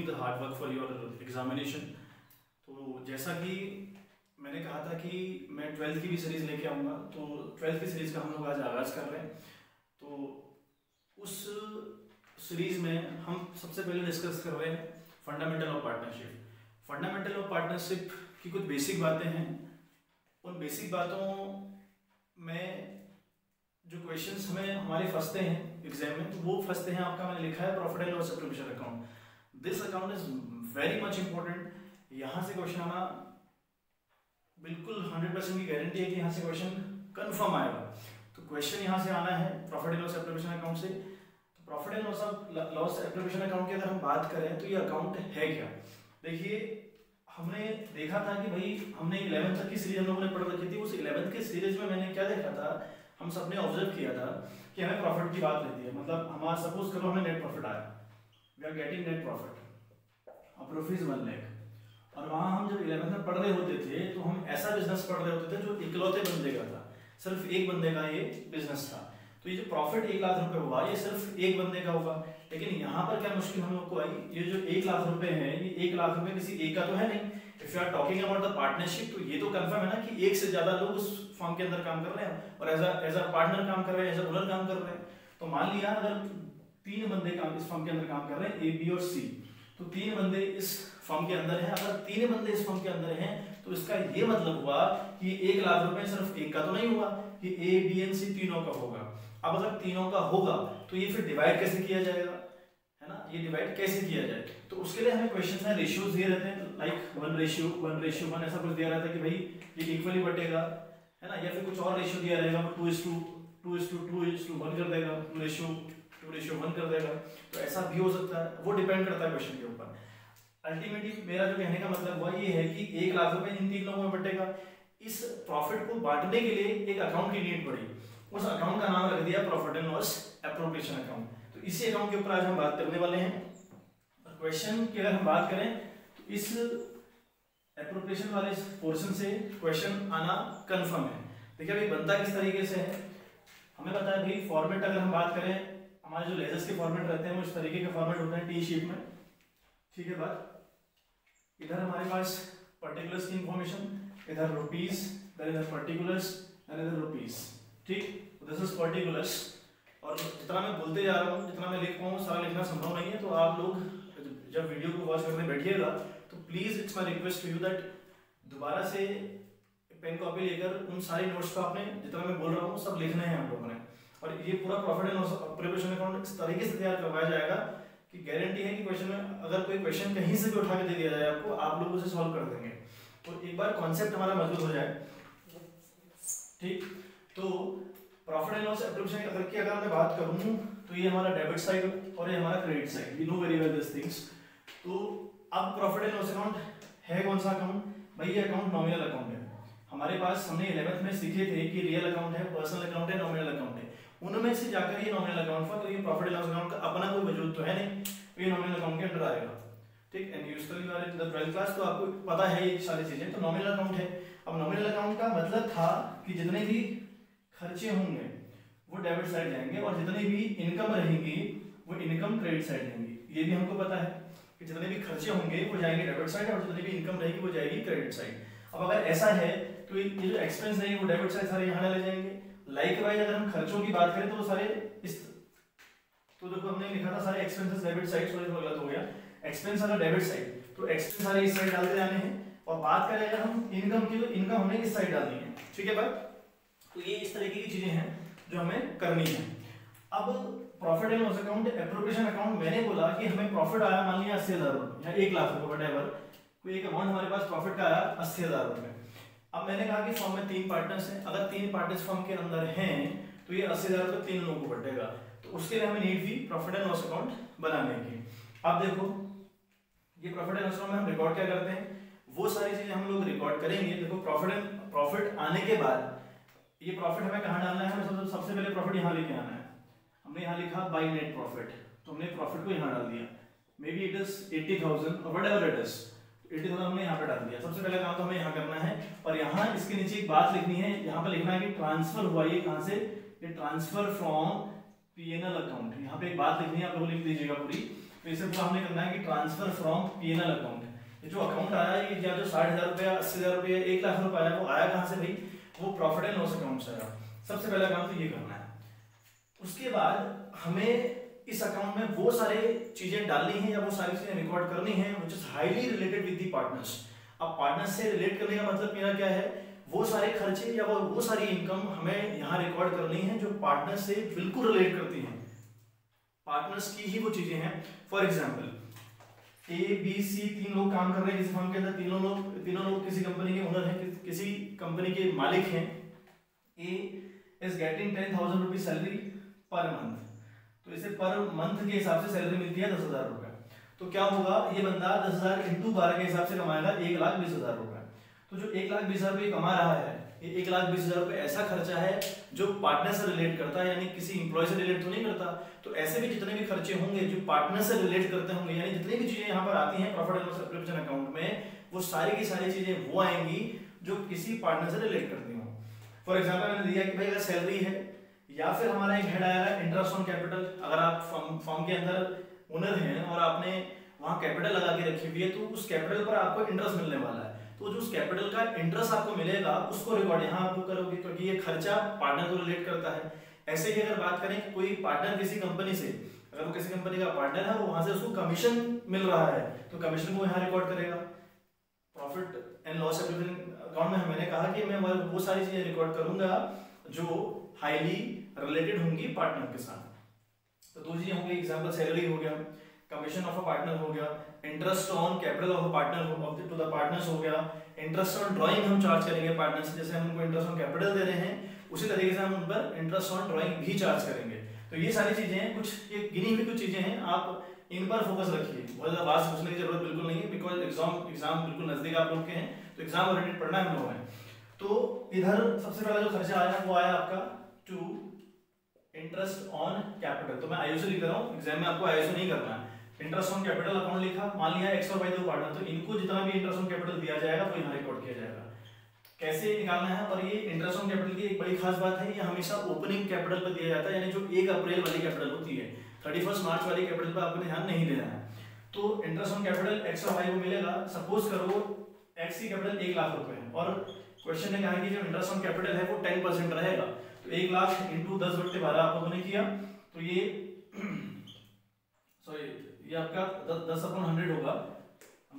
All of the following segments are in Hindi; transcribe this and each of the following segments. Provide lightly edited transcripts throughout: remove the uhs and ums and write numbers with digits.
Doing the hard work for your examination. तो जैसा कि मैंने कहा था कि मैं 12th की भी सीरीज़ लेके आऊँगा, तो 12th की सीरीज़ का हम लोग आज आगाज़ कर रहे हैं। तो उस सीरीज़ में हम सबसे पहले डिस्कस कर रहे हैं fundamental of partnership. Fundamental of partnership की कुछ बेसिक बातें हैं। उन बेसिक बातों में जो क्वेश्चंस हमें हमारे फंसते हैं एग्जाम में, तो वो फंसते हैं आपका मैंने लिखा है profit and loss attribution account. This account is very much important. यहाँ से क्वेश्चन आना बिल्कुल 100% की गारंटी है कि यहाँ से क्वेश्चन कंफर्म आएगा। तो क्वेश्चन यहाँ से आना है profit and loss attribution account से। तो profit and loss attribution account की अगर हम बात करें तो ये अकाउंट है क्या। देखिए, हमने देखा था कि भाई हमने 11th तक की सीरीज हम लोगों ने पढ़ रखी थी। उस 11th के सीरीज में मैंने क्या देखा था, हम सबने ऑब्जर्व किया था कि हमें प्रॉफिट की बात रहती है। मतलब हमारा सपोज करो हमें नेट प्रॉफिट आया, we are getting net profit of rupees 1 lakh. और वहाँ हम जब 11th में पढ़ रहे होते थे तो हम ऐसा बिजनेस पढ़ रहे होते थे जो इकलौते बंदे का था, सिर्फ एक बंदे का ये बिजनेस था। तो ये जो प्रॉफिट 1 लाख रुपए हुआ ये सिर्फ एक बंदे का होगा। लेकिन यहाँ पर क्या मुश्किल हम लोग को आई, ये जो 1 लाख रुपए है, ये 1 लाख रुपए किसी एक का तो है नहीं। If you are talking about the partnership, तो ये तो कंफर्म है ना कि एक से ज्यादा लोग उस फर्म के अंदर काम कर रहे हैं और एज अ पार्टनर काम कर रहे हैं, एज अ ओनर काम कर रहे हैं। तो मान लिया अगर 3 बंदे काम इस फर्म के अंदर काम कर रहे हैं, ए, बी और सी, तो 3 बंदे इस फर्म के अंदर हैं। अगर 3 बंदे इस फर्म के अंदर हैं तो इसका ये मतलब हुआ कि 1 लाख रुपए सिर्फ एक का तो नहीं हुआ, कि ए, बी एंड सी तीनों का होगा। अब अगर तीनों का होगा तो ये फिर डिवाइड कैसे किया जाएगा, है ना, ये डिवाइड कैसे किया जाए। तो उसके लिए हमें क्वेश्चन में रेशियोज दिए रहते हैं, लाइक 1:1 ऐसा कुछ दिया रहता है कि भाई ये इक्वली बटेगा, है ना, या फिर कुछ और रेशियो दिया रहेगा 2:1 कर देगा, 2:1 कर देगा। तो ऐसा भी हो सकता है, वो डिपेंड करता है क्वेश्चन के ऊपर। अल्टीमेटली मेरा जो कहने का मतलब हुआ ये है कि 1 लाख रुपए इन 3 लोगों में बटेगा। इस प्रॉफिट को बांटने के लिए एक अकाउंट की नीड पड़ी, उस अकाउंट का नाम रख दिया profit and loss appropriation account. तो इसी अकाउंट के ऊपर आज हम बात करने वाले हैं। क्वेश्चन की अगर हम बात करें तो इस एप्रोप्रिएशन वाले पोर्शन से क्वेश्चन आना कंफर्म है। देखिए अभी बनता किस तरीके से है, हमें पता है भाई फॉर्मेट अगर हम बात करें, हमारे जो लेजर्स के फॉर्मेट रहते हैं वो इस तरीके के फॉर्मेट होते हैं टी शीट में, ठीक है। बात इधर हमारे पास पर्टिकुलर्स की इंफॉर्मेशन, इधर रुपीस, इधर पर्टिकुलर्स एंड इधर रुपीस, ठीक। This is particulars. और जितना मैं बोलते जा रहा हूँ, जितना मैं लिख पाऊँ सारा लिखना संभव नहीं है। तो आप लोग जब वीडियो को वॉच करने बैठिएगा तो please it's my request to you that दोबारा से पेन कॉपी लेकर उन सारे नोट्स को आपने जितना मैं बोल रहा हूँ सब लिखने हैं आप लोगों ने। और ये पूरा profit and loss appropriation account इस तरीके से तैयार करवाया जाएगा कि गारंटी है कि क्वेश्चन में अगर कोई क्वेश्चन कहीं से भी उठा के दे दिया जाए आपको, आप लोग उसे सॉल्व कर देंगे। तो एक बार कॉन्सेप्ट हमारा मजबूत हो जाए, ठीक। तो प्रॉफिट एंड लॉस एप्रोप्रिएशन की अगर मैं बात करूं तो ये हमारा डेबिट साइड और ये हमारा credit side, we know very well this things. तो अब प्रॉफिट एंड लॉस अकाउंट है कौन सा अकाउंट, भाई ये अकाउंट नॉमिनल अकाउंट है। हमारे पास हमने 11th में सीखे थे कि रियल अकाउंट है, पर्सनल अकाउंट है, नॉमिनल अकाउंट है। उनमें से जाकर ये नॉमिनल अकाउंट था, तो ये प्रॉफिट एंड लॉस अकाउंट का अपना कोई वजूद तो है नहीं, तो ये नॉमिनल अकाउंट के अंडर आएगा, ठीक। And usually you are in the 12th class, तो आपको पता है ये सारी चीजें। तो नॉमिनल अकाउंट है। अब नॉमिनल अकाउंट का मतलब था कि जितने भी खर्चे होंगे वो डेबिट साइड जाएंगे और जितनी भी इनकम रहेगी वो इनकम क्रेडिट साइड जाएंगी। ये भी हमको पता है कि जितने भी खर्चे होंगे वो जाएंगे डेबिट साइड और जितनी भी इनकम रहेगी वो जाएगी क्रेडिट साइड। अब अगर ऐसा है तो ये जो एक्सपेंस रहेंगे वो डेबिट साइड सारे यहाँ डाले जाएंगे। लाइकवाइज अगर हम खर्चों की बात करें तो वो सारे इस, तो देखो हमने लिखा था सारे एक्सपेंसेस डेबिट साइड, सॉरी गलत हो गया, एक्सपेंस अगर डेबिट साइड तो एक्सपेंस सारे इस साइड डालते जाने हैं। और बात करें अगर हम इनकम की तो इनकम हमें इस साइड डालनी है, ठीक है बात। तो ये इस तरीके की चीजें हैं जो हमें करनी है। अब profit and loss account appropriation account, मैंने बोला कि हमें प्रॉफिट आया मान लिया 80,000 या 1 लाख रुपए, व्हाटएवर, कोई एक अमाउंट हमारे पास प्रॉफिट का आया 80,000 रुपए। अब मैंने कहा कि फर्म में 3 पार्टनर्स हैं, अगर 3 पार्टनर्स फर्म के अंदर हैं तो ये 80,000 रुपए 3 लोगों को बटेगा। तो उसके लिए हमें नीड थी प्रॉफिट एंड लॉस अकाउंट बनाने की। अब देखो ये प्रॉफिट एंड लॉस अकाउंट में हम रिकॉर्ड क्या करते हैं, वो सारी चीजें हम लोग रिकॉर्ड करेंगे। देखो प्रॉफिट आने के बाद ये प्रॉफिट हमें कहाँ डालना है, हमें सबसे पहले प्रॉफिट यहाँ लेके आना है। हमने यहाँ लिखा बाय नेट प्रॉफिट, तो हमने प्रॉफिट को यहाँ डाल दिया, मे बी इट इज 80,000 और व्हाटएवर इट इज, 80,000 हमने यहाँ पे डाल दिया। सबसे पहला काम तो हमें यहाँ करना है और यहाँ इसके नीचे एक बात लिखनी है, यहाँ पे लिखना है कि ट्रांसफर हुआ ये कहाँ से, ये ट्रांसफर फ्रॉम पीएनएल अकाउंट। यहाँ पे एक बात लिखनी है, आप लोग लिख दीजिएगा पूरी, तो इसे पूरा हमने करना है कि ट्रांसफर फ्रॉम पीएनएल अकाउंट, ये जो अकाउंट आया ये या जो 60,000 रुपया 80,000 रुपया 1 लाख रुपया आया वो आया कहाँ से भाई, वो प्रॉफिट एंड लॉस अकाउंट से आया। सबसे पहला काम तो ये करना है। उसके बाद हमें इस अकाउंट में वो सारे चीजें डालनी है या वो सारी चीजें रिकॉर्ड करनी है which is highly related with the partners. अब पार्टनर्स से रिलेट करने का मतलब मेरा क्या है, वो सारे खर्चे या वो सारी इनकम हमें यहाँ रिकॉर्ड करनी है जो पार्टनर्स से बिल्कुल रिलेट करती हैं, पार्टनर्स की ही वो चीजें हैं। For example A B C 3 लोग काम कर रहे हैं किसी फर्म के अंदर, तीनों लोग किसी कंपनी के ओनर हैं, किसी कंपनी के मालिक हैं। A is getting 10,000 rupees salary per month, तो इसे पर मंथ के हिसाब से सैलरी मिलती है 10,000 रुपए। तो क्या होगा, ये बंदा 10,000 इंटू 12 के हिसाब से कमाएगा 1,20,000 रुपए। तो जो 1,20,000 रुपए कमा रहा है, ये 1,20,000 रुपए ऐसा खर्चा है जो पार्टनर से रिलेट करता है, यानी किसी इंप्लॉय से रिलेट तो नहीं करता। तो ऐसे भी जितने भी खर्चे होंगे जो पार्टनर से रिलेट करते होंगे, यानी जितनी भी चीजें यहाँ पर आती हैं profit and loss preparation account में, वो सारी की सारी चीजें वो आएंगी जो किसी पार्टनर से रिलेट करती हों। फॉर एग्जाम्पल मैंने दिया कि भाई अगर सैलरी है या फिर हमारा एक हेड आएगा इंटरेस्ट ऑन कैपिटल, अगर आप फर्म के अंदर ओनर हैं और आपने वहां कैपिटल लगा के रखी हुई है तो उस कैपिटल पर आपको इंटरेस्ट मिलने वाला है, तो जो उस कैपिटल का इंटरेस्ट आपको मिलेगा उसको रिकॉर्ड यहाँ आप करोगे क्योंकि ये खर्चा पार्टनर को रिलेट करता है। ऐसे ही अगर बात करें कि कोई पार्टनर किसी कंपनी से, अगर वो किसी कंपनी का पार्टनर है और वहां से उसको कमीशन मिल रहा है तो कमीशन को यहाँ रिकॉर्ड करेगा। प्रॉफिट एंड लॉस अकाउंट में मैंने कहा कि मैं वो सारी चीजें रिकॉर्ड करूंगा जो हाईली रिलेटेड होंगी पार्टनर के साथ। तो दो चीजें होंगी, एग्जांपल सैलरी हो गया, कमीशन ऑफ अ पार्टनर हो गया, interest on capital of a partner to the partners हो गया, इंटरेस्ट ऑन ड्राइंग हम चार्ज करेंगे पार्टनर से, जैसे हम उनको इंटरेस्ट ऑन कैपिटल दे रहे हैं उसी तरीके से हम उन पर इंटरेस्ट ऑन ड्राइंग भी चार्ज करेंगे। तो ये सारी चीजें हैं, कुछ ये गिनी हुई कुछ चीजें हैं, आप इन पर फोकस रखिए। बहुत ज्यादा वास्ट पूछने की जरूरत बिल्कुल नहीं है बिकॉज एग्जाम बिल्कुल नजदीक आप लोग के हैं, तो एग्जाम ओरिएंटेड पढ़ना हम लोग हैं। तो इधर सबसे पहला जो खर्चा आया वो आया आपका टू इंटरेस्ट ऑन कैपिटल। तो मैं आईओसी लिख रहा हूँ, एग्जाम में आपको आईओसी नहीं करना है। इंटरेस्ट ऑन कैपिटल अकाउंट लिखा, मान लिया एक्स और वाई दो पार्टनर, तो इनको जितना भी इंटरेस्ट ऑन कैपिटल दिया जाएगा वो यहाँ रिकॉर्ड किया जाएगा। कैसे निकालना है, और ये इंटरेस्ट ऑन कैपिटल की एक बड़ी खास बात है, ये हमेशा ओपनिंग कैपिटल पर दिया जाता है, यानी जो 1 अप्रैल वाली कैपिटल होती है, 31 मार्च वाली कैपिटल पर आपको ध्यान नहीं देना है। तो इंटरेस्ट ऑन कैपिटल एक्स और वाई को मिलेगा। सपोज करो एक्स की कैपिटल 1 लाख रुपए है और क्वेश्चन ने कहा कि जो इंटरेस्ट ऑन कैपिटल है वो 10% रहेगा, तो 1 लाख इंटू 10/12 आप लोगों ने किया, तो ये सॉरी ये आपका 10/100 होगा,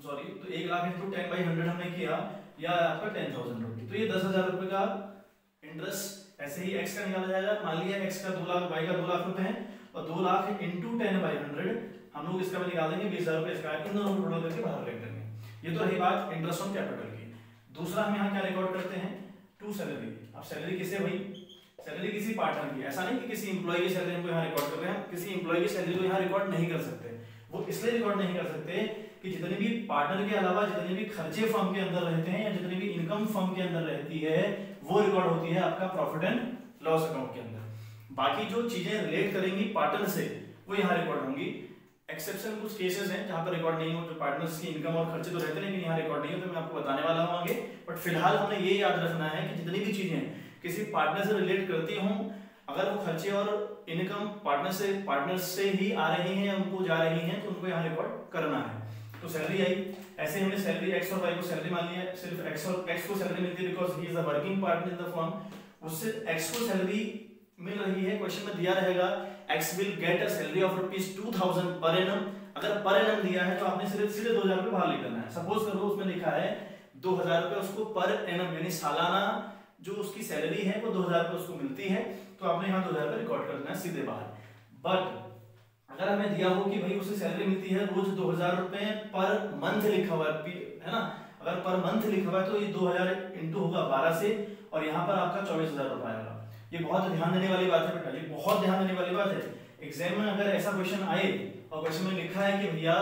सॉरी, तो 1 लाख इंटू 10/100 हमने किया, या आपका 10,000 रुपये, तो ये 10,000 रुपये का इंटरेस्ट ऐसे ही एक्स का निकाला जाएगा। मान लिया एक्स का 2 लाख, वाई का 2 लाख रुपए है, और 2 लाख इंटू 10/100 हम लोग इसका भी निकाल देंगे 20,000 रुपये इसका, इन दोनों को टोटल करके बाहर रख देंगे। ये तो रही बात इंटरेस्ट ऑन कैपिटल की। दूसरा हम यहाँ क्या रिकॉर्ड करते हैं, टू सैलरी। अब सैलरी किसे भाई, सैलरी किसी पार्टनर की, ऐसा नहीं कि किसी इंप्लॉय की सैलरी हमको यहाँ रिकॉर्ड कर रहे हैं, किसी इंप्लॉय की सैलरी को यहाँ रिकॉर्ड नहीं कर सकते। वो इसलिए रिकॉर्ड नहीं कर सकते कि जितने भी पार्टनर के अलावा जितने भी खर्चे फर्म के अंदर रहते हैं या जितनी भी इनकम फर्म के अंदर रहती है वो रिकॉर्ड होती है आपका प्रॉफिट एंड लॉस अकाउंट के अंदर। बाकी जो चीजें रिलेट करेंगी पार्टनर से वो यहाँ रिकॉर्ड होंगी। एक्सेप्शन कुछ केसेस हैं जहां पर रिकॉर्ड नहीं हो, जो पार्टनर्स की इनकम और खर्चे तो रहते हैं लेकिन यहाँ रिकॉर्ड नहीं हो, तो मैं आपको बताने वाला हूँ आगे। बट फिलहाल हमने ये याद रखना है कि जितनी भी चीजें किसी पार्टनर से रिलेट करती हों, अगर वो खर्चे और इनकम पार्टनर से ही आ रही हैं या उनको जा रही हैं, तो उनको यहाँ रिकॉर्ड करना है। तो सैलरी आई, ऐसे हमने सैलरी एक्स और वाई को सैलरी मान लिया, सिर्फ एक्स को सैलरी मिलती है because he is the working partner in the firm, उससे एक्स को सैलरी मिल रही है। क्वेश्चन में दिया रहेगा x will get a salary of ₹2,000 per annum. अगर पर एनम दिया है तो आपने सिर्फ सीधे 2,000 रुपये बाहर लिख देना है। सपोज करो उसमें लिखा है 2,000 रुपये उसको पर एनम यानी सालाना जो उसकी सैलरी है वो 2,000 रुपये उसको मिलती है, तो आपने यहाँ 2,000 रुपये रिकॉर्ड करना है सीधे बाहर। बट अगर हमें दिया हो कि भाई उसे सैलरी मिलती है रोज 2,000 रुपये पर मंथ लिखा हुआ है ना, अगर पर मंथ लिखा हुआ है तो ये 2,000 इंटू होगा 12 से, और यहाँ पर आपका 24,000 रुपये आएगा। ये बहुत ध्यान देने वाली बात है बेटा, ये बहुत ध्यान देने वाली बात है। एग्जाम में अगर ऐसा क्वेश्चन आए और क्वेश्चन में लिखा है कि भैया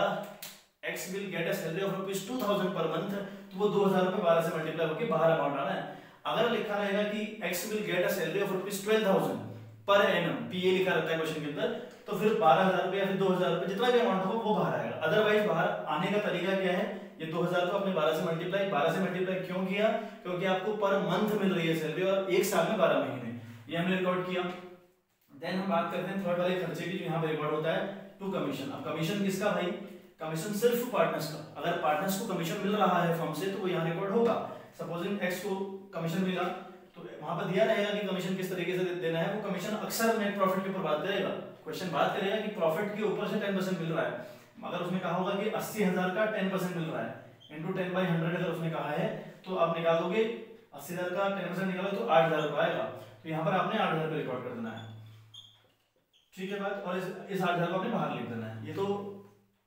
x will get a salary of ₹2,000 पर मंथ, तो वो 2,000 रुपये 12 से मल्टीप्लाई होकर बाहर अमाउंट आना है। अगर लिखा रहेगा कि x will get a salary of ₹12,000 per annum, पीए लिखा रहता है क्वेश्चन के अंदर, तो फिर 12,000 रुपये या फिर 2,000 रुपये जितना भी अमाउंट होगा वो बाहर आएगा। अदरवाइज बाहर आने का तरीका क्या है, ये 2,000 को आपने 12 से मल्टीप्लाई क्यों किया, क्योंकि आपको पर मंथ मिल रही है सैलरी और एक साल में 12 महीने, ये हमने रिकॉर्ड किया। देन हम बात करते हैं थर्ड वाले खर्चे की जो यहाँ पे रिकॉर्ड होता है टू कमीशन। अब कमीशन किसका भाई, कमीशन सिर्फ पार्टनर्स का। अगर पार्टनर्स को कमीशन मिल रहा है फर्म से तो वो यहाँ रिकॉर्ड होगा। सपोजिंग एक्स को कमीशन मिला तो वहां पर दिया रहेगा कि कमीशन किस तरीके से देना है। वो कमीशन अक्सर नेट प्रॉफिट के ऊपर बात करेगा, क्वेश्चन बात करेगा कि प्रॉफिट के ऊपर से 10% मिल रहा है। अगर उसने कहा होगा कि 80,000 का 10% मिल रहा है इंटू 10/100 अगर उसने कहा है तो आप निकाल दोगे 80,000 का 10% निकालो तो 8,000 रुपये आएगा। तो यहाँ पर आपने 8,000 रुपये रिकॉर्ड कर देना है, ठीक है बात। और इस 8,000 को आपने बाहर लिख देना है। ये तो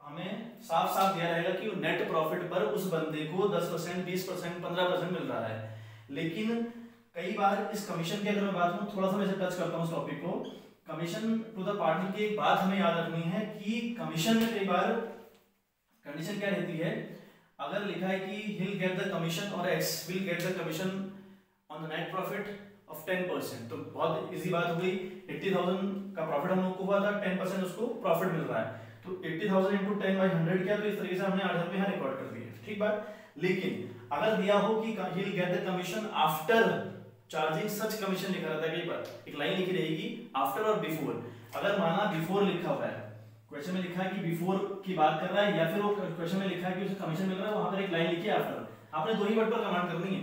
हमें साफ साफ दिया रहेगा कि नेट प्रॉफिट पर उस बंदे को 10%, 20%, 15% मिल रहा है। लेकिन कई बार इस कमीशन की अगर मैं बात करूं, थोड़ा सा मैं टच करता हूं इस टॉपिक को। कमीशन टू द पार्टनर की एक बात हमें याद रखनी है कि कमीशन में कई बार कंडीशन क्या रहती है, अगर लिखा है कि he'll get the commission और X will get the commission on the net profit of 10%, तो बहुत इजी बात हो गई। 80,000 का प्रॉफिट हम लोग को हुआ था, 10% उसको प्रॉफिट मिल रहा है, तो 80,000 इंटू 10/100 किया तो इस तरीके से हमने 8,000 रुपये यहाँ रिकॉर्ड कर दिए, ठीक बात। लेकिन अगर दिया हो कि he'll get the commission after charging such commission लिखा रहता है, कई बार एक लाइन लिखी रहेगी आफ्टर और बिफोर। अगर माना बिफोर लिखा हुआ है, क्वेश्चन में लिखा है कि बिफोर की बात कर रहा है, या फिर वो क्वेश्चन में लिखा है कि उसे कमीशन मिल रहा है, वहां पर एक लाइन लिखी है आफ्टर। आपने दो ही वर्ड पर कमांड करनी है।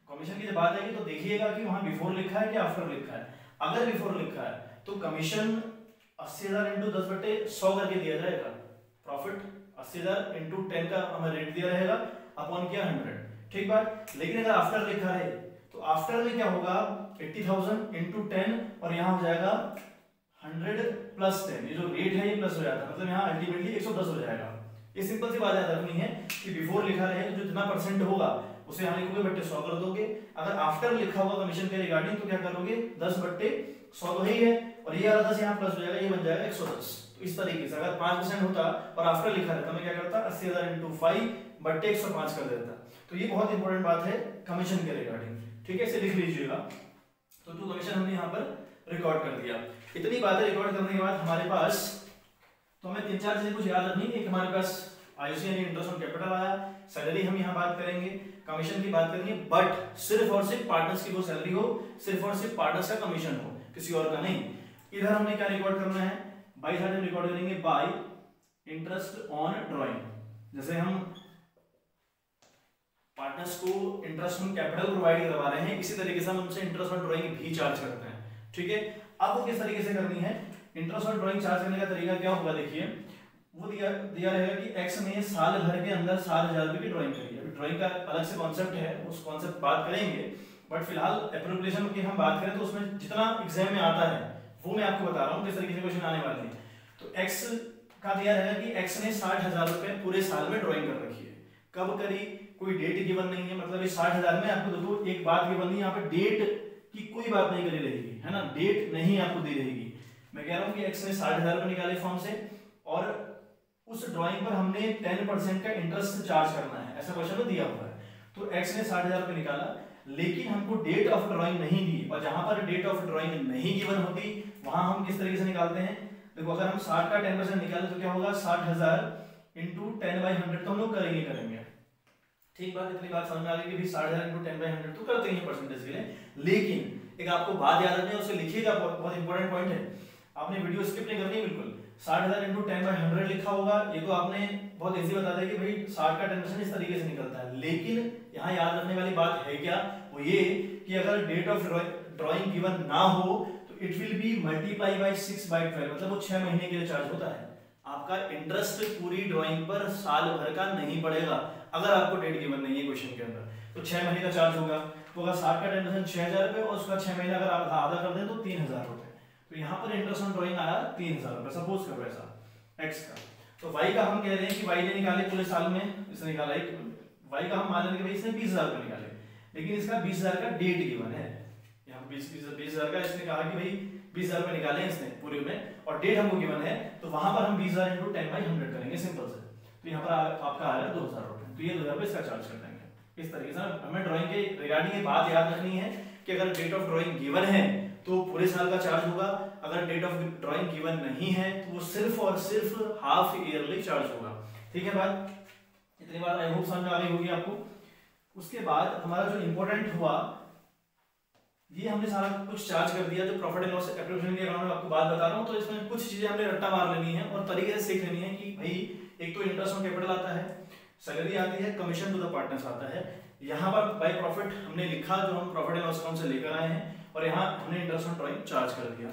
कमीशन की जब बात आएगी तो देखिएगा कि वहां बिफोर लिखा है कि आफ्टर लिखा है। अगर बिफोर लिखा है तो कमीशन 80,000 इंटू 10/100 करके दिया जाएगा। प्रॉफिट 80,000 इंटू 10 का हमें रेट दिया रहेगा अपॉन किया 100, ठीक बात। लेकिन अगर आफ्टर लिखा है तो आफ्टर में क्या होगा, 80,000 इंटू 10 और यहाँ हो जाएगा 100 प्लस 10, ये जो रेट है ये प्लस हो जाता है, मतलब यहाँ अल्टीमेटली 110 हो जाएगा। ये सिंपल सी बात याद रखनी है कि बिफोर लिखा रहे तो जो जितना परसेंट होगा उसे यहाँ लिखोगे बट्टे 100 कर दोगे। अगर आफ्टर लिखा हुआ कमीशन के रिगार्डिंग तो क्या करोगे, 10/100 तो ही है और ये वाला 10 यहाँ प्लस हो जाएगा, ये बन जाएगा 110। तो इस तरीके से अगर 5% होता और आफ्टर लिखा रहता मैं क्या करता, 80,000 इंटू 5/105 कर देता। तो ये बहुत इंपॉर्टेंट बात है कमीशन के रिगार्डिंग, ठीक है, इसे लिख लीजिएगा। तो टू कमीशन हमने यहाँ पर रिकॉर्ड कर दिया। इतनी बातें रिकॉर्ड करने के बाद हमारे पास तो हमें 3-4 चीजें कुछ याद रखनी। एक हमारे पास आईओसी यानी इंटरेस्ट ऑन कैपिटल आया, सैलरी हम यहाँ बात करेंगे, कमीशन की बात करेंगे, बट सिर्फ और सिर्फ पार्टनर्स की वो सैलरी हो, सिर्फ और सिर्फ पार्टनर्स का कमीशन हो, किसी और का नहीं। इधर हमने क्या रिकॉर्ड करना है, बाई साइड हम रिकॉर्ड करेंगे बाय इंटरेस्ट ऑन ड्रॉइंग। जैसे हम पार्टनर्स को इंटरेस्ट ऑन कैपिटल प्रोवाइड करवा रहे हैं, इसी तरीके से हम उनसे इंटरेस्ट ऑन ड्रॉइंग भी चार्ज करते हैं, ठीक है। अब वो किस तरीके से करनी है, इंटरेस्ट ऑन ड्रॉइंग चार्ज करने का तरीका क्या होगा, देखिए वो दिया रहेगा कि एक्स ने साल भर के अंदर 7,000 रुपए की ड्राइंग करी है। ड्राइंग का अलग से कॉन्सेप्ट है, उस कॉन्सेप्ट बात करेंगे, बट फिलहाल एप्रोप्रिएशन की हम बात करें तो उसमें जितना एग्जाम में आता है वो मैं आपको बता रहा हूँ किस तरीके से क्वेश्चन आने वाले हैं। तो एक्स का दिया रहेगा कि एक्स ने 60,000 रुपए पूरे साल में ड्राइंग कर रखी है। कब करी, कोई डेट गिवन नहीं है, मतलब ये 60,000 में आपको देखो एक बात गिवन नहीं है, यहाँ पे डेट की कोई बात नहीं करी रहेगी, है ना, डेट नहीं आपको दी रहेगी। मैं कह रहा हूँ कि एक्स ने 60,000 रुपए निकाले फॉर्म से और उस ड्राइंग पर हमने 10% का इंटरेस्ट चार्ज करना है, ऐसा क्वेश्चन में दिया हुआ है। तो एक्स ने 60,000 रुपए निकाला, लेकिन हमको डेट ऑफ ड्राइंग नहीं दी, और जहां पर डेट ऑफ ड्राइंग नहीं गिवन होती वहां हम किस तरीके से निकालते हैं, देखो अगर हम 60 का 10% निकाले तो क्या होगा, 60,000 इंटू 10/100 तो हम लोग करेंगे, ठीक बात। इतनी बात समझ में आ गई कि भी 60,000 इंटू 10/100 तो करते हैं परसेंटेज के लिए। लेकिन एक आपको बात याद रखनी है, उसे लिखिएगा, बहुत इंपॉर्टेंट पॉइंट है, आपने वीडियो स्किप नहीं करनी बिल्कुल। 60,000 इंटू 10/100 लिखा होगा, ये तो आपने बहुत इजी बता दिया कि भाई 60 का 10% इस तरीके से निकलता है। लेकिन यहाँ याद रखने वाली बात है क्या, वो ये कि अगर डेट ऑफ ड्राइंग गिवन ना हो तो it will be multiply by 6/12, मतलब वो 6 महीने के लिए चार्ज होता है। आपका इंटरेस्ट पूरी ड्राइंग पर साल भर का नहीं पड़ेगा अगर आपको डेट गिवन नहीं है क्वेश्चन के अंदर, तो 6 महीने का चार्ज होगा। तो अगर 60 का 10% 6,000 रुपए और उसका 6 महीने अगर आप आधा कर दें तो 3,000 रुपए। तो यहाँ पर इंटरेस्ट ऑन ड्राइंग आया 3,000 रुपए, सपोज करो ऐसा एक्स का। तो वाई का हम कह रहे हैं कि वाई ने निकाले पूरे साल में, इसने निकाला एक वाई का हम मान लेंगे भाई इसने 20,000 रुपए निकाले, लेकिन इसका 20,000 का डेट गिवन है, यहाँ 20,000 का इसने कहा कि भाई 20,000 रुपए निकाले इसने पूरे में और डेट हमको गिवन है, तो वहां पर हम 20,000 इंटू 10/100 करेंगे सिंपल से। तो यहाँ पर आपका आ रहा है 2,000 रुपए, तो ये 2,000 रुपए इसका चार्ज कर देंगे। इस तरीके से हमें ड्राइंग के रिगार्डिंग ये बात याद रखनी है कि अगर डेट ऑफ ड्राइंग गिवन है तो पूरे साल का चार्ज होगा, अगर डेट ऑफ ड्राइंग गिवन नहीं है तो वो सिर्फ और सिर्फ हाफ ईयरली चार्ज होगा, ठीक है बात। इतनी बात आई होप समझ में आ गई होगी आपको। उसके बाद हमारा जो इंपॉर्टेंट हुआ ये हमने सारा कुछ चार्ज कर दिया जो प्रॉफिट एंड लॉस एप्लीकेशन के अकाउंट में आपको बात बता रहा हूँ। तो इसमें कुछ चीजें हमने रट्टा मार लेनी है और तरीके से सीख लेनी है कि भाई एक तो इंटरेस्ट ऑन कैपिटल आता है, सैलरी आती है, कमीशन टू द पार्टनर्स आता है। यहाँ पर बाय प्रॉफिट हमने लिखा जो हम प्रॉफिट एंड लॉस अकाउंट से लेकर आए हैं, और यहाँ हमने इंटरेस्ट ऑन ड्राइंग चार्ज कर दिया।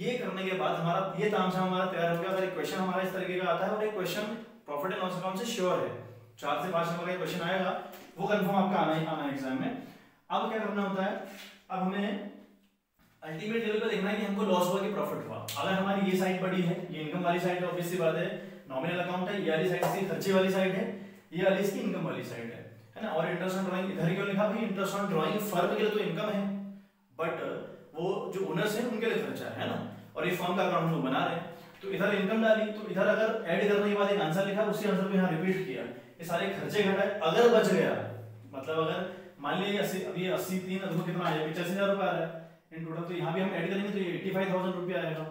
ये करने के बाद हमारा ये तामझाम हमारा तैयार हो गया। अगर एक क्वेश्चन हमारा इस तरीके का आता है और एक question profit and loss account से श्योर है, 4 से 5 नंबर का क्वेश्चन आएगा, वो कंफर्म आपका आना ही आना है एग्जाम में। अब क्या करना होता है, अब हमें अल्टीमेट लेवल पे देखना है कि हमको लॉस हुआ कि प्रॉफिट हुआ। अगर हमारी ये साइड बड़ी है, ये इनकम वाली साइड है, ऑब्वियस सी बात है, नॉमिनल अकाउंट है, ये वाली साइड इसकी खर्चे वाली साइड है, ये वाली इसकी इनकम वाली साइड है ना। और इंटरेस्ट ऑन ड्राइंग इधर क्यों लिखा भाई, इंटरेस्ट ऑन ड्राइंग फर्म के लिए तो इनकम है, बट वो जो ओनर्स हैं उनके लिए खर्चा है ना, और ये फर्म का अकाउंट हम लोग बना रहे हैं। तो इधर इनकम डाली, तो इधर अगर ऐड करने के बाद एक आंसर लिखा, उसी आंसर को यहाँ रिपीट किया, ये सारे खर्चे घटाए, अगर बच गया, मतलब अगर मान लीजिए अभी 80 3 देखो कितना आया, 85,000 रुपये आ रहा है इन टोटल। तो यहाँ भी हम ऐड करेंगे तो ये 85,000 रुपये आएगा।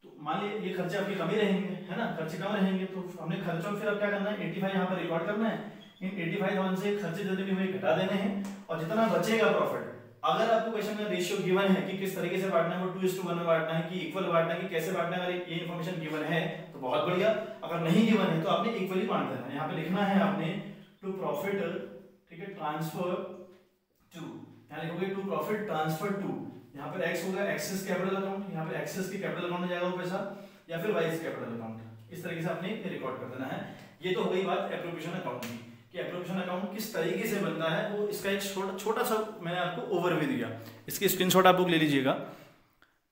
तो मान लीजिए ये खर्चे आपके कम ही रहेंगे, है ना, खर्चे कम रहेंगे, तो हमने खर्चों में फिर अब क्या करना है, 85 यहाँ पर रिकॉर्ड करना है, इन 85,000 से खर्चे जितने भी हुए घटा देने हैं, और जितना बचेगा प्रॉफिट, अगर आपको क्वेश्चन में रेशियो गिवन है कि किस तरीके से बांटना है, वो 2:1 में बांटना है कि इक्वल बांटना है कि कैसे बांटना है, अगर ये इन्फॉर्मेशन गिवन है तो बहुत बढ़िया, अगर नहीं गिवन है तो आपने इक्वली बांट देना है। यहाँ पे लिखना है आपने टू प्रॉफिट, ठीक है, ट्रांसफर टू, यहाँ लिखोगे टू प्रॉफिट ट्रांसफर टू, यहाँ पर एक्स होगा एक्सेस कैपिटल अकाउंट, यहाँ पे एक्सेस की कैपिटल अकाउंट में जाएगा वो पैसा, या फिर वाइज कैपिटल अकाउंट, इस तरीके से आपने रिकॉर्ड कर देना है। ये तो हो गई बात एप्रोप्रिएशन अकाउंट की, कि एप्रोप्रिएशन अकाउंट किस तरीके से बनता है, वो इसका एक छोटा सा मैंने आपको ओवरव्यू दिया, इसकी स्क्रीनशॉट आप लोग ले लीजिएगा,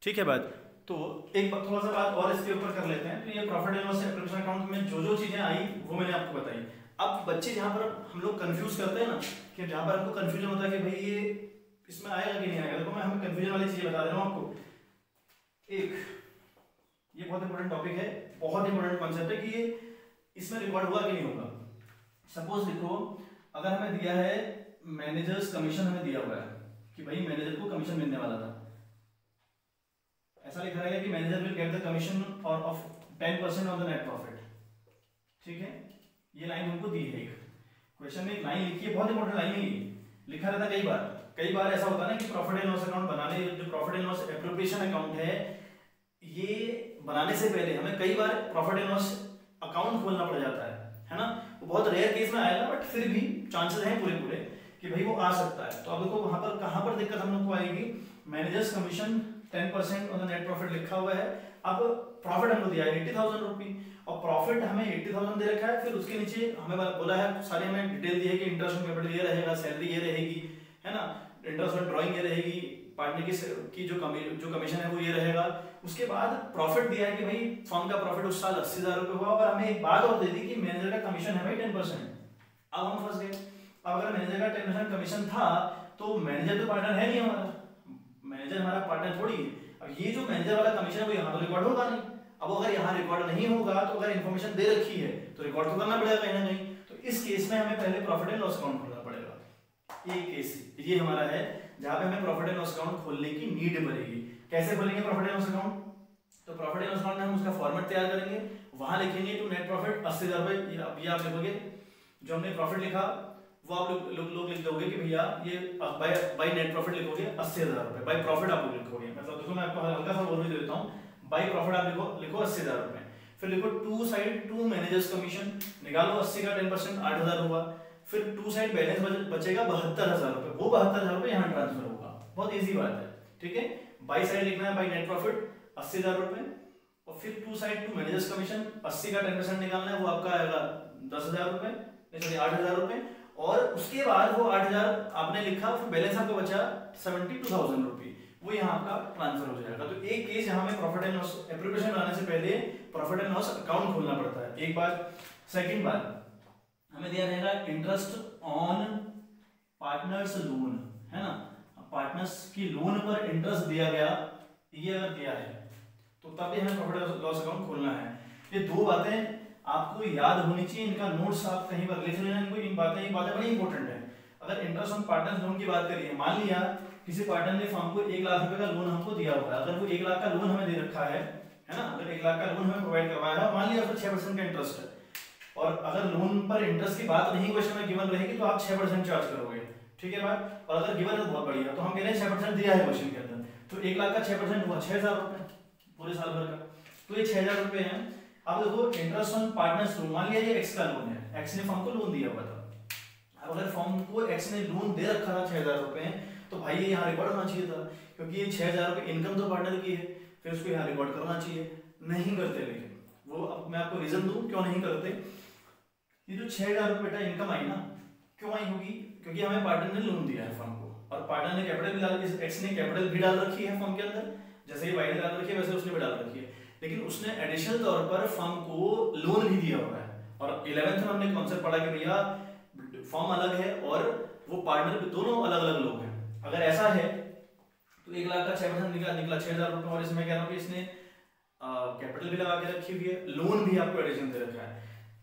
ठीक है बात। तो एक थोड़ा सा बात और इसके ऊपर कर लेते हैं। तो ये profit and loss appropriation account में जो चीजें आई वो मैंने आपको बताई। अब बच्चे जहां पर हम लोग कंफ्यूज करते हैं ना, कि जहां पर हमको कंफ्यूजन होता है कि भाई ये इसमें आएगा कि नहीं आएगा, देखो मैं हमें कंफ्यूजन वाली चीजें बता दे रहा हूँ आपको। एक ये बहुत इंपॉर्टेंट टॉपिक है, बहुत इंपॉर्टेंट कॉन्सेप्ट है कि ये इसमें रिकॉर्ड हुआ कि नहीं होगा। सपोज देखो, अगर हमें दिया है मैनेजर्स कमीशन, हमें दिया हुआ है कि भाई मैनेजर को कमीशन मिलने वाला था, ऐसा लिखा रहेगा कि manager will get the commission और of 10% of the net profit, ठीक है, ये लाइन हमको दी है। एक क्वेश्चन में एक लाइन लिखी है, बहुत इंपॉर्टेंट लाइन है, ये लिखा रहता है कई बार ऐसा होता है ना कि प्रॉफिट एंड लॉस अकाउंट बनाने, जो profit and loss appropriation account है, ये बनाने से पहले हमें कई बार प्रॉफिट एंड लॉस अकाउंट खोलना पड़ जाता है ना। वो बहुत रेयर केस में आएगा, बट फिर भी चांसेस हैं पूरे कि भाई वो आ सकता है। तो अब देखो वहां पर कहां पर दिक्कत हम लोग को आएगी, managers commission 10% on the net profit लिखा हुआ है। अब प्रॉफिट हमको दिया है 80,000 रुपये, और प्रॉफिट हमें 80,000 दे रखा है, फिर उसके नीचे हमें बोला है, सारे हमें डिटेल दी है कि इंटरेस्ट ऑन कैपिटल ये रहेगा, सैलरी ये रहेगी, है ना, इंटरेस्ट ऑन ड्राइंग ये रहेगी, पार्टनर की जो कमीशन है वो ये रहेगा। उसके बाद प्रॉफिट दिया है कि भाई फर्म का प्रॉफिट उस साल 80,000 रुपये हुआ, और हमें एक बात और दे दी कि मैनेजर का कमीशन है भाई 10%। अब हम फंस गए। अब अगर मैनेजर का 10% कमीशन था तो मैनेजर तो पार्टनर है नहीं हमारा, मैनेजर हमारा पार्टनर थोड़ी है। अब ये जो मैनेजर वाला कमीशन है वो यहाँ तो रिकॉर्ड होगा नहीं। अब अगर यहाँ रिकॉर्ड नहीं होगा तो अगर इन्फॉर्मेशन दे रखी है तो रिकॉर्ड तो करना पड़ेगा कहीं ना कहीं। तो इस केस में हमें पहले प्रॉफिट एंड लॉस अकाउंट खोलना पड़ेगा। ये केस ये हमारा है जहाँ पे हमें प्रॉफिट एंड लॉस अकाउंट खोलने की नीड पड़ेगी। कैसे खोलेंगे प्रॉफिट एंड लॉस अकाउंट? तो प्रॉफिट एंड लॉस अकाउंट में हम उसका फॉर्मेट तैयार करेंगे, वहां लिखेंगे टू नेट प्रॉफिट 80,000 रुपए। ये आप लिखोगे, जो हमने प्रॉफिट लिखा वो आप लोग लिख दोगे कि भैया ये बाय नेट प्रॉफिट लिखोगे 80,000 रुपए, बाय प्रॉफिट आप लोग लिखोगे। मतलब देखो मैं आपको हल्का सा ओवरव्यू देता हूँ। बाय प्रॉफिट आप लिखो 80,000 रुपए, फिर लिखो to side to managers commission, निकालो 80 का 10% 8,000 हुआ, फिर टू साइड बैलेंस बचेगा 72,000 रुपए, वो 72,000 रुपए यहाँ ट्रांसफर होगा। बहुत ईजी बात है, ठीक है। बाई साइड लिखना है बाई नेट प्रॉफिट 80,000 रुपए, और फिर to side to managers commission 80 का 10% निकालना है, वो आपका आएगा 10,000 रुपए, सॉरी 8,000 रुपए। और उसके बाद वो 8,000 आपने लिखा, फिर बैलेंस आपको बचा 72,000 रुपए, वो यहाँ आपका ट्रांसफर हो जाएगा। तो एक केस यहाँ में प्रॉफिट एंड लॉस एप्लीकेशन बनाने से पहले प्रॉफिट एंड लॉस अकाउंट खोलना पड़ता है, एक बात। सेकंड बात, हमें दिया रहेगा इंटरेस्ट ऑन पार्टनर्स लोन, है ना, पार्टनर्स की लोन पर इंटरेस्ट दिया गया, ये अगर दिया है तो तभी हमें प्रॉफिट एंड लॉस अकाउंट खोलना है। ये दो बातें आपको याद होनी चाहिए, इनका नोट्स आप कहीं पर लिख लेना, इनको ये बातें बड़ी इंपॉर्टेंट है। अगर इंटरेस्ट ऑन पार्टनर्स लोन की बात करिए, मान लिया किसी पार्टनर ने फर्म को 1 लाख रुपए का लोन हमको दिया हुआ है, अगर वो 1 लाख का लोन हमें दे रखा है ना, अगर 1 लाख का लोन हमें प्रोवाइड करवाया है, मान लिया फिर 6% का इंटरेस्ट है, और अगर लोन पर इंटरेस्ट की बात नहीं क्वेश्चन में गिवन रहेगी तो आप 6% चार्ज करोगे, ठीक है बात। और अगर गिवन है तो बहुत बढ़िया, तो हम कह रहे हैं 6% दिया है क्वेश्चन के अंदर, तो 1 लाख का 6% हुआ 6000 रुपए पूरे साल भर का, तो ये 6000 रुपए हैं। अब देखो इंटरेस्ट ऑन पार्टनर्स लोन, मान लिया ये एक्स का लोन है, एक्स ने फर्म को लोन दिया हुआ था, अब अगर फर्म को एक्स ने लोन दे रखा था 6000 रुपए, तो भाई ये यहाँ रिकॉर्ड होना चाहिए था, क्योंकि ये 6000 रुपए इनकम तो पार्टनर की है, फिर उसको यहाँ रिकॉर्ड करना चाहिए, नहीं करते। लेकिन वो अब मैं आपको रीजन दूं क्यों नहीं करते। ये जो 6000 रुपए बेटा इनकम आई ना, क्यों आई होगी, क्योंकि हमें पार्टनर ने लोन दिया है फर्म को, और पार्टनर ने कैपिटल भी डाल, एक्स ने कैपिटल भी डाल रखी है फर्म के अंदर, जैसे ही वाई ने डाल रखी है वैसे उसने भी डाल रखी है, लेकिन उसने एडिशनल तौर पर फर्म को लोन भी दिया हुआ है। और 11th में हमने कॉन्सेप्ट पढ़ा कि भैया फर्म अलग है और वो पार्टनर दोनों अलग अलग लोग हैं। अगर ऐसा है तो 1 लाख का 6% निकला 6000 रुपए, और इसमें कह रहा हूँ कि इसने कैपिटल भी लगा के रखी हुई है, लोन भी आपको एडिशन दे रखा है।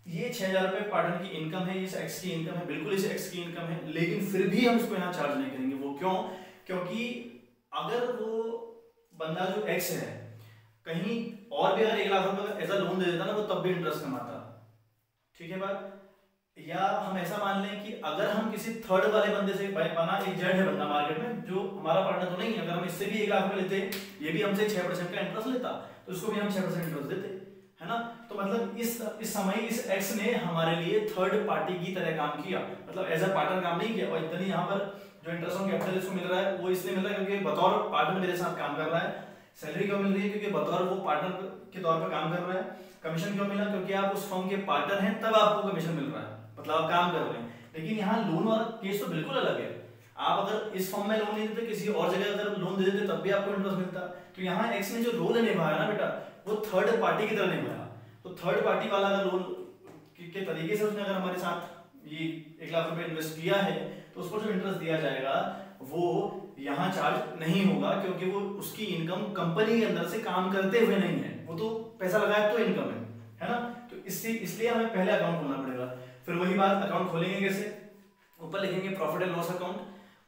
ये 6000 रुपए पार्टनर की इनकम है, ये एक्स की इनकम है, बिल्कुल इसे एक्स की इनकम है, लेकिन फिर भी हम इसको यहाँ चार्ज नहीं करेंगे। वो क्यों, क्योंकि अगर वो बंदा जो एक्स है कहीं और भी अगर 1 लाख रुपए एज अ लोन दे देता ना, वो तब भी इंटरेस्ट कमाता, ठीक है बात। या हम ऐसा मान लें कि अगर हम किसी थर्ड वाले बंदे से, बना एक जेड है बंदा मार्केट में जो हमारा पार्टनर तो नहीं है, अगर हम इससे भी 1 लाख रुपए लेते, ये भी हमसे 6% का इंटरेस्ट लेता, तो इसको भी हम 6% इंटरेस्ट देते, है ना। तो मतलब इस समय इस एक्स ने हमारे लिए थर्ड पार्टी की तरह काम किया, मतलब एज अ पार्टनर काम नहीं किया। और इतनी यहाँ पर जो इंटरेस्ट ऑन कैपिटल इसको मिल रहा है वो इसलिए मिल रहा है क्योंकि बतौर पार्टनर मेरे साथ काम कर रहा है। सैलरी क्यों मिल रही है, क्योंकि बतौर वो पार्टनर के तौर पर काम कर रहा है। कमीशन क्यों मिला, क्योंकि आप उस फर्म के पार्टनर हैं तब आपको कमीशन मिल रहा है, मतलब आप काम कर रहे हैं। लेकिन यहाँ लोन वाला केस तो बिल्कुल अलग है, आप अगर इस फर्म में लोन नहीं देते, किसी और जगह अगर लोन दे देते तब भी आपको इंटरेस्ट मिलता। तो यहाँ एक्स ने जो रोल निभाया ना बेटा, वो थर्ड पार्टी की तरह निभाया। तो थर्ड पार्टी वाला अगर लोन के तरीके से उसने अगर हमारे साथ ये 1 लाख रुपए इन्वेस्ट किया है, तो उसको जो इंटरेस्ट दिया जाएगा वो यहाँ चार्ज नहीं होगा, क्योंकि वो उसकी इनकम कंपनी के अंदर से काम करते हुए नहीं है, वो तो पैसा लगाया तो इनकम है ना। तो इसलिए हमें पहले अकाउंट खोलना पड़ेगा। फिर वही बात, अकाउंट खोलेंगे कैसे, ऊपर लिखेंगे प्रॉफिट एंड लॉस अकाउंट,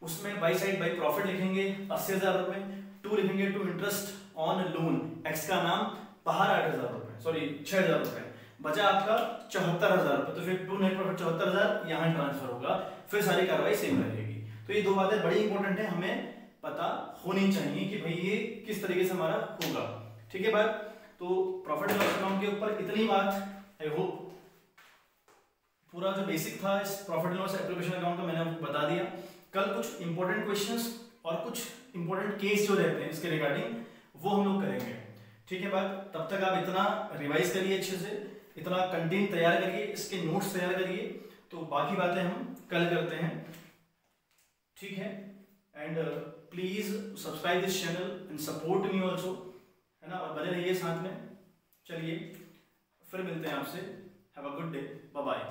उसमें बाई साइड बाई प्रॉफिट लिखेंगे 80,000 रुपए, टू लिखेंगे to interest on loan, X का नाम, बाहर 8,000 रुपए, सॉरी 6,000 रुपए, बचा आपका 74,000 रुपए। तो फिर टू नेट प्रॉफिट 74,000 यहाँ ट्रांसफर होगा, फिर सारी कार्रवाई सेम रहेगी। तो ये दो बातें बड़ी इंपॉर्टेंट है, हमें पता होनी चाहिए कि भाई ये किस तरीके से हमारा होगा, ठीक है बात। तो प्रॉफिट लॉस अकाउंट के ऊपर इतनी बात, आई होप पूरा जो बेसिक था इस प्रॉफिट लॉस एप्लीकेशन अकाउंट का मैंने आपको बता दिया। कल कुछ इंपॉर्टेंट क्वेश्चंस और कुछ इंपॉर्टेंट केस जो रहते हैं इसके रिगार्डिंग वो हम लोग करेंगे, ठीक है बात। तब तक आप इतना रिवाइज करिए अच्छे से, इतना कंटेंट तैयार करिए, इसके नोट्स तैयार करिए, तो बाकी बातें हम कल करते हैं, ठीक है। And please subscribe this channel and support me also, है ना, और बने रहिए साथ में। चलिए फिर मिलते हैं आपसे, have a good day, bye bye.